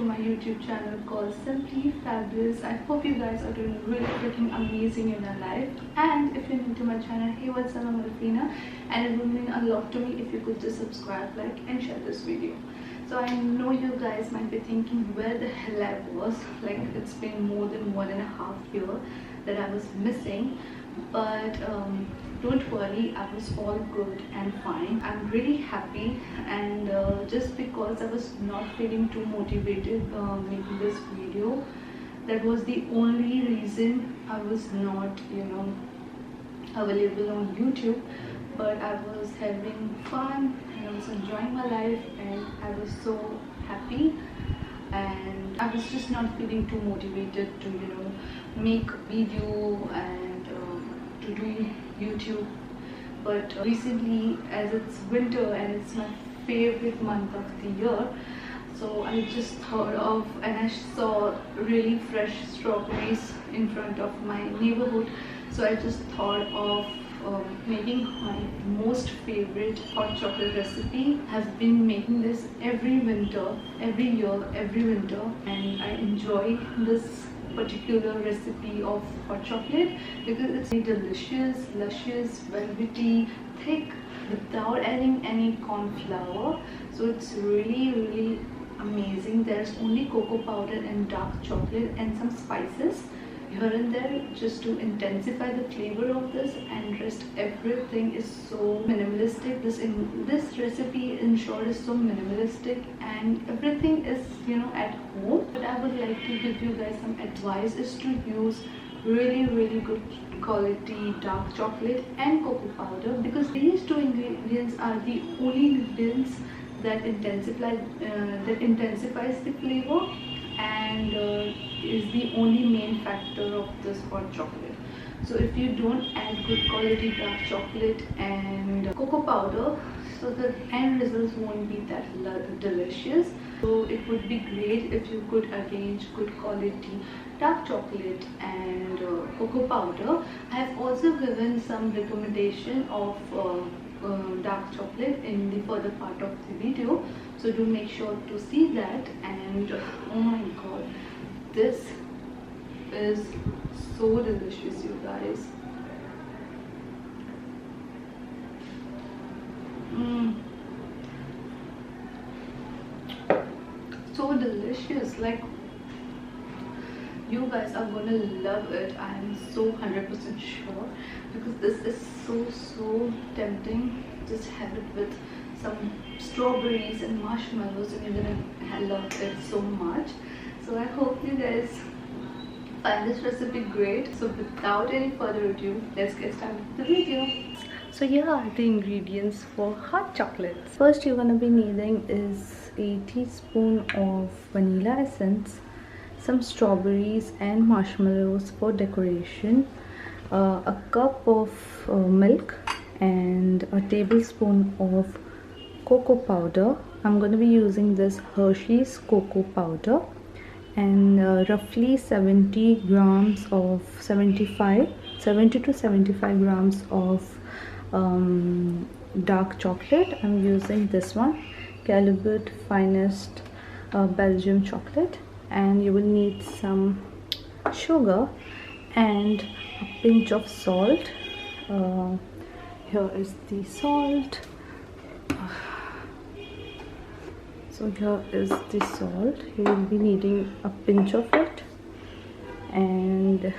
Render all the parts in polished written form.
to my YouTube channel called Simply Fabulous. I hope you guys are doing really freaking amazing in your life. And if you're new to my channel, hey, what's up, I'm Alfeena, and it would mean a lot to me if you could just subscribe, like and share this video. So I know you guys might be thinking where the hell I was. Like, it's been more than 1.5 years that I was missing, but don't worry, I was all good and fine. I'm really happy, and just because I was not feeling too motivated making this video, that was the only reason I was not, available on YouTube. But I was having fun and I was enjoying my life, and I was so happy, and I was just not feeling too motivated to make video and to do YouTube. But recently, as it's winter and it's my favorite month of the year, so I just thought of, and I saw really fresh strawberries in front of my neighborhood, so I just thought of making my most favorite hot chocolate recipe. I've been making this every winter, every year, every winter, and I enjoy this particular recipe of hot chocolate because it's really delicious, luscious, velvety, thick, without adding any corn flour. So it's really amazing. There's only cocoa powder and dark chocolate and some spices here and there just to intensify the flavor of this, and rest everything is so minimalistic. This recipe in short is so minimalistic, and everything is at home. But I would like to give you guys some advice is to use really good quality dark chocolate and cocoa powder, because these two ingredients are the only ingredients that intensifies the flavor, and is the only main factor of this hot chocolate. So if you don't add good quality dark chocolate and cocoa powder, so the end results won't be that delicious. So it would be great if you could arrange good quality dark chocolate and cocoa powder. I have also given some recommendation of dark chocolate in the further part of the video, so do make sure to see that. And oh my god, this is so delicious, you guys. So delicious. Like, you guys are gonna love it. I am so 100% sure, because this is so tempting. Just have it with some strawberries and marshmallows, and you're gonna love it so much. So I hope you guys find this recipe great. So without any further ado, let's get started with the video. So here are the ingredients for hot chocolates. First you're gonna be needing is a teaspoon of vanilla essence, some strawberries and marshmallows for decoration, a cup of milk, and a tablespoon of cocoa powder. I'm going to be using this Hershey's cocoa powder, and roughly 70 to 75 grams of dark chocolate. I'm using this one, Calibut Finest Belgium chocolate. And you will need some sugar and a pinch of salt. Here is the salt. So here is the salt. You will be needing a pinch of it, and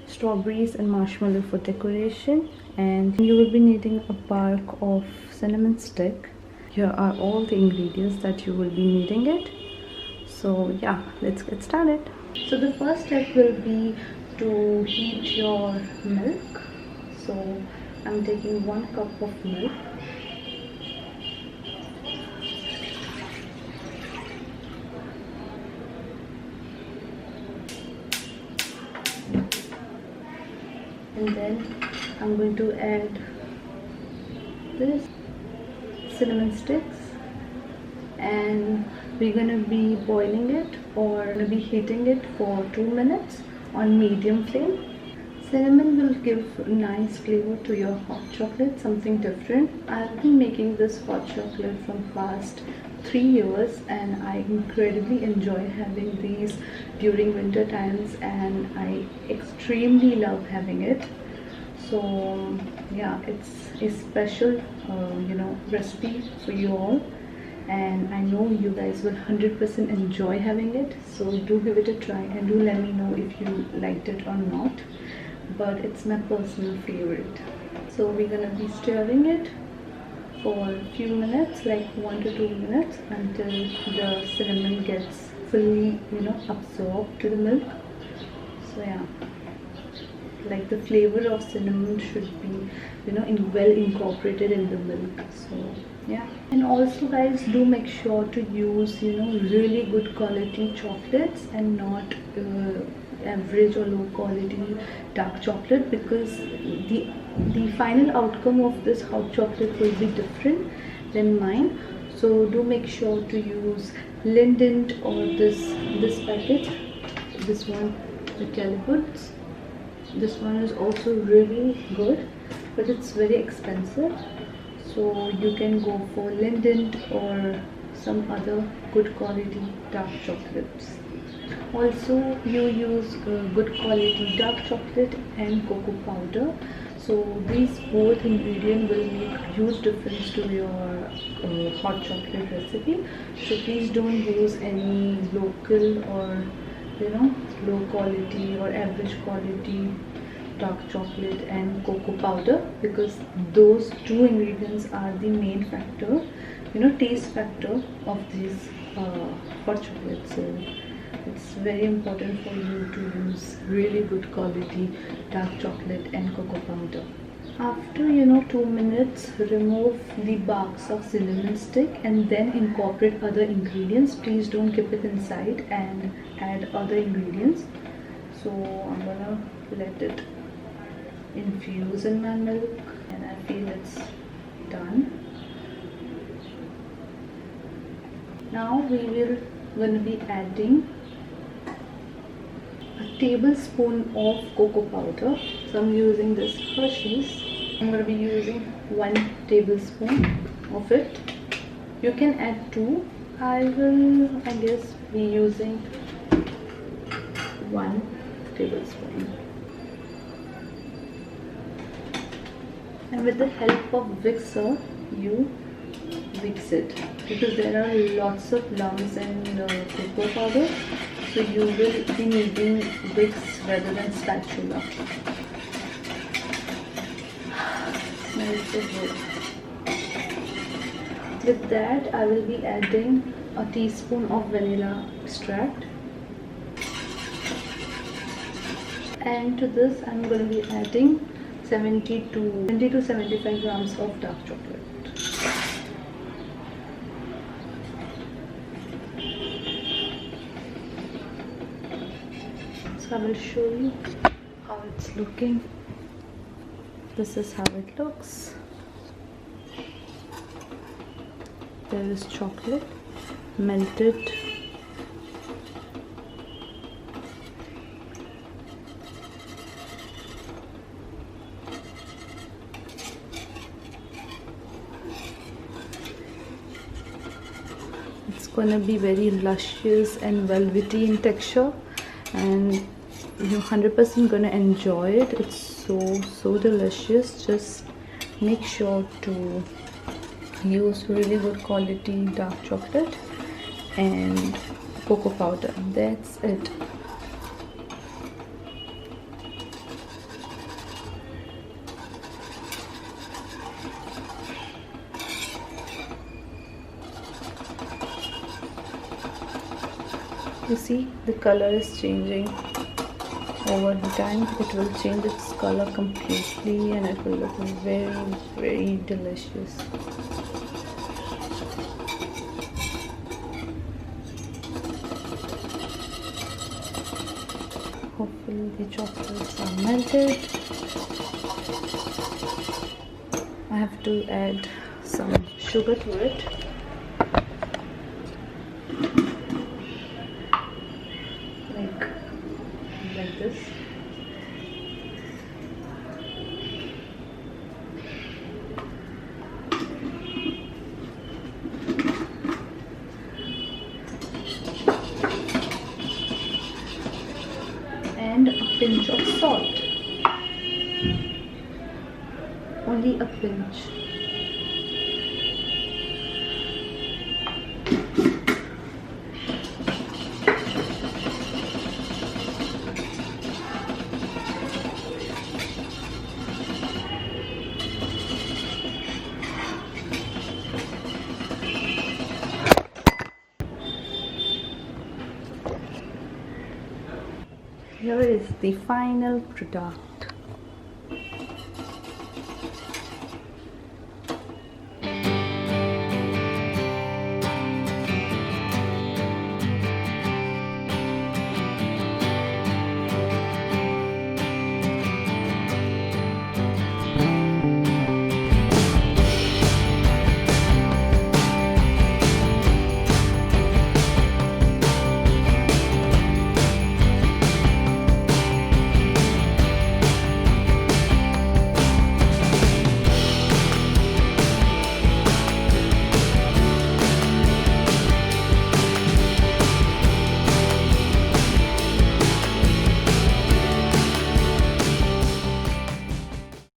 strawberries and marshmallow for decoration, and you will be needing a bark of cinnamon stick. Here are all the ingredients that you will be needing it. So yeah, let's get started. So the first step will be to heat your milk. So I'm taking 1 cup of milk. And then I'm going to add this cinnamon sticks, and we're gonna be boiling it, or gonna be heating it for 2 minutes on medium flame. Cinnamon will give nice flavor to your hot chocolate, something different. I've been making this hot chocolate from past 3 years, and I incredibly enjoy having these during winter times, and I extremely love having it. So yeah, it's a special recipe for you all, and I know you guys will 100% enjoy having it. So do give it a try and do let me know if you liked it or not, but it's my personal favorite. So we're gonna be stirring it for a few minutes, like 1 to 2 minutes, until the cinnamon gets fully absorbed to the milk. So yeah, like the flavor of cinnamon should be well incorporated in the milk. So yeah, and also guys, do make sure to use really good quality chocolates and not average or low quality dark chocolate, because the final outcome of this hot chocolate will be different than mine. So do make sure to use Linden or this package, this one, the Calibuts. This one is also really good, but it's very expensive, so you can go for Linden or some other good quality dark chocolates. Also, you use good quality dark chocolate and cocoa powder. So these both ingredients will make huge difference to your hot chocolate recipe. So please don't use any local or low quality or average quality dark chocolate and cocoa powder, because those two ingredients are the main factor, taste factor of these hot chocolates. So it's very important for you to use really good quality dark chocolate and cocoa powder. After 2 minutes, remove the barks of cinnamon stick and then incorporate other ingredients. Please don't keep it inside and add other ingredients. So I'm gonna let it infuse in my milk, and I feel it's done. Now we will gonna be adding a tablespoon of cocoa powder. So I'm using this Hershey's. I'm going to be using 1 tablespoon of it. You can add 2. I guess be using 1 tablespoon. And with the help of Xoxo, you mix it, because there are lots of lumps in cocoa powder, so you will be needing whisk rather than spatula. Smells so good. With that, I will be adding a teaspoon of vanilla extract, and to this I'm going to be adding 70 to 75 grams of dark chocolate. So I will show you how it's looking. This is how it looks. There is chocolate melted. It's gonna be very luscious and velvety in texture, and you're 100% gonna enjoy it. It's so delicious. Just make sure to use really good quality dark chocolate and cocoa powder. That's it. You see, the color is changing over the time. It will change its color completely, and it will look very delicious. Hopefully the chocolates are melted. I have to add some sugar to it. Like this. pinch of salt. Only a pinch. Here is the final product.